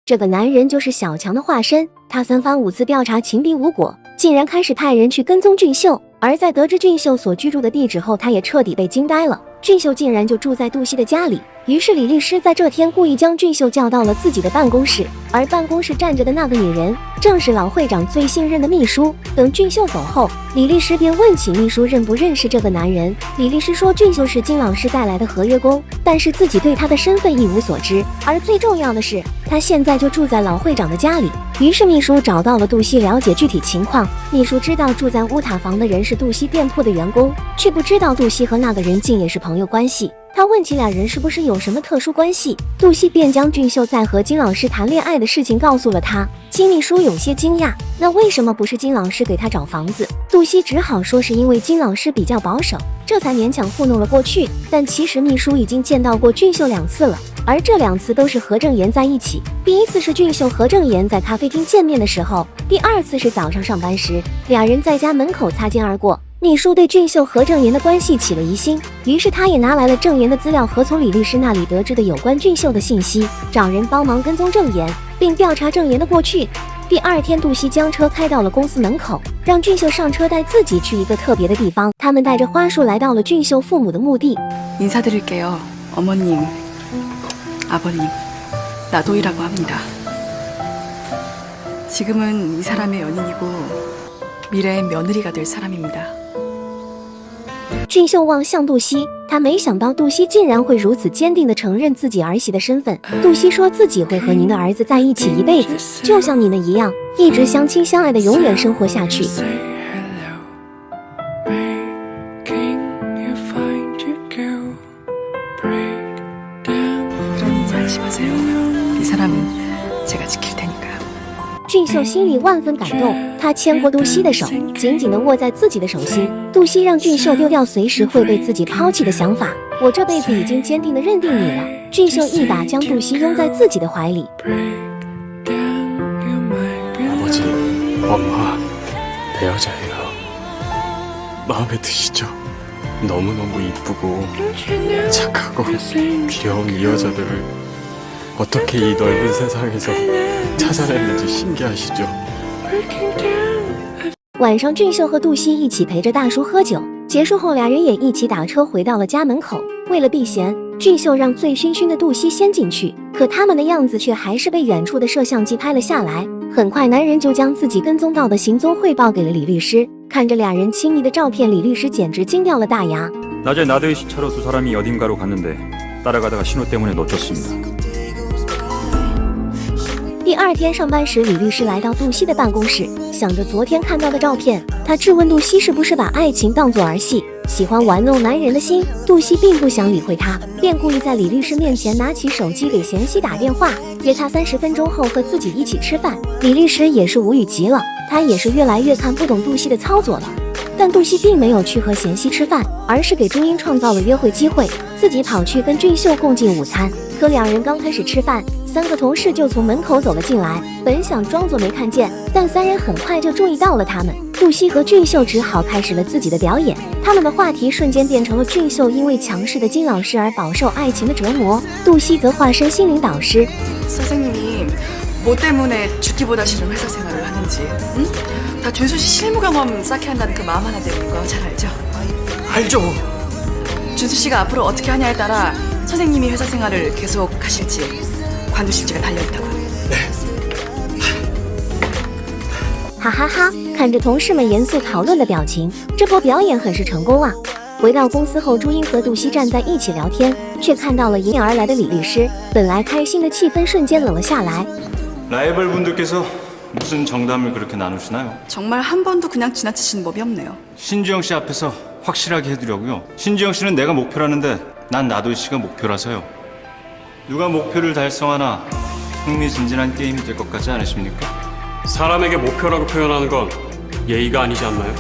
这个男人就是小强的化身。他三番五次调查秦兵无果，竟然开始派人去跟踪俊秀。而在得知俊秀所居住的地址后，他也彻底被惊呆了。俊秀竟然就住在杜西的家里。于是李律师在这天故意将俊秀叫到了自己的办公室，而办公室站着的那个女人正是老会长最信任的秘书。等俊秀走后，李律师便问起秘书认不认识这个男人。李律师说俊秀是金老师带来的合约工，但是自己对他的身份一无所知，而最重要的是他现在就住在老会长的家里。于是秘书找到了杜西了解具体情况。秘书知道住在乌塔房的人是杜西店铺的员工，却不知道杜西和那个人竟也是朋友关系。他问起俩人是不是有什么特殊关系，杜西便将俊秀在和金老师谈恋爱的事情告诉了他。金秘书有些惊讶，那为什么不是金老师给他找房子？杜西只好说是因为金老师比较保守，这才勉强糊弄了过去。但其实秘书已经见到过俊秀2次了，而这2次都是何正言在一起。第一次是俊秀和正言在咖啡厅见面的时候，第2次是早上上班时，俩人在家门口擦肩而过。秘书对俊秀和正言的关系起了疑心，于是他也拿来了正言的资料和从李律师那里得知的有关俊秀的信息，找人帮忙跟踪正言，并调查正言的过去。第2天，杜西将车开到了公司门口，让俊秀上车带自己去一个特别的地方。他们带着花束来到了俊秀父母的墓地。인사드릴게요. 어머님, 아버님, 나도이라고 합니다. 지금은 이 사람의 연인이고 미래의 며느리가 될 사람입니다. 俊秀望向杜西，他没想到杜西竟然会如此坚定地承认自己儿媳的身份。杜西说自己会和您的儿子在一起一辈子，就像你们一样，一直相亲相爱的永远生活下去。 俊秀心里万分感动，他牵过杜西的手，紧紧地握在自己的手心。杜西让俊秀丢掉随时会被自己抛弃的想法，我这辈子已经坚定地认定你了。俊秀一把将杜西拥在自己的怀里。 아버지, 엄마, 내 여자예요. 마음에 드시죠? 너무너무 이쁘고 착하고 귀여운 이 여자들을 어떻게 이 넓은 세상에서 찾아냈는지 신기하시죠? 晚上，俊秀和杜西一起陪着大叔喝酒，结束后，俩人也一起打车回到了家门口。为了避嫌，俊秀让醉醺醺的杜西先进去，可他们的样子却还是被远处的摄像机拍了下来。很快，男人就将自己跟踪到的行踪汇报给了李律师。看着俩人亲密的照片，李律师简直惊掉了大牙。 낮에 나도이 씨 차로 두 사람이 어딘가로 갔는데 따라가다가 신호 때문에 놓쳤습니다. 第2天上班时，李律师来到杜西的办公室，想着昨天看到的照片，他质问杜西是不是把爱情当作儿戏，喜欢玩弄男人的心。杜西并不想理会他，便故意在李律师面前拿起手机给贤熙打电话，约他30分钟后和自己一起吃饭。李律师也是无语极了，他也是越来越看不懂杜西的操作了。但杜西并没有去和贤熙吃饭，而是给朱茵创造了约会机会，自己跑去跟俊秀共进午餐。可两人刚开始吃饭，3个同事就从门口走了进来，本想装作没看见，但3人很快就注意到了他们。杜西和俊秀只好开始了自己的表演，他们的话题瞬间变成了俊秀因为强势的金老师而饱受爱情的折磨，杜西则化身心灵导师。 선생님이 뭐 때문에 죽기보다 싫은 회사 생활을 하는지, 응? 다 준수 씨 실무경험 쌓게 한다는 그 마음 하나 때문인 거 잘 알죠? 알죠. 준수 씨가 앞으로 어떻게 하냐에 따라 선생님이 회사 생활을 계속 하실지 관두실지가 달려있다고요. 네. 哈哈哈！看着同事们严肃讨论的表情，这波表演很是成功啊！回到公司后，朱茵和杜西站在一起聊天，却看到了迎面而来的李律师。本来开心的气氛瞬间冷了下来。 라이벌 분들께서 무슨 정담을 그렇게 나누시나요? 정말 한 번도 그냥 지나치시는 법이 없네요. 신지영 씨 앞에서 확실하게 해드려고요. 신지영 씨는 내가 목표라는데 난 나도희 씨가 목표라서요. 누가 목표를 달성하나 흥미진진한 게임이 될 것 같지 않으십니까? 사람에게 목표라고 표현하는 건 예의가 아니지 않나요?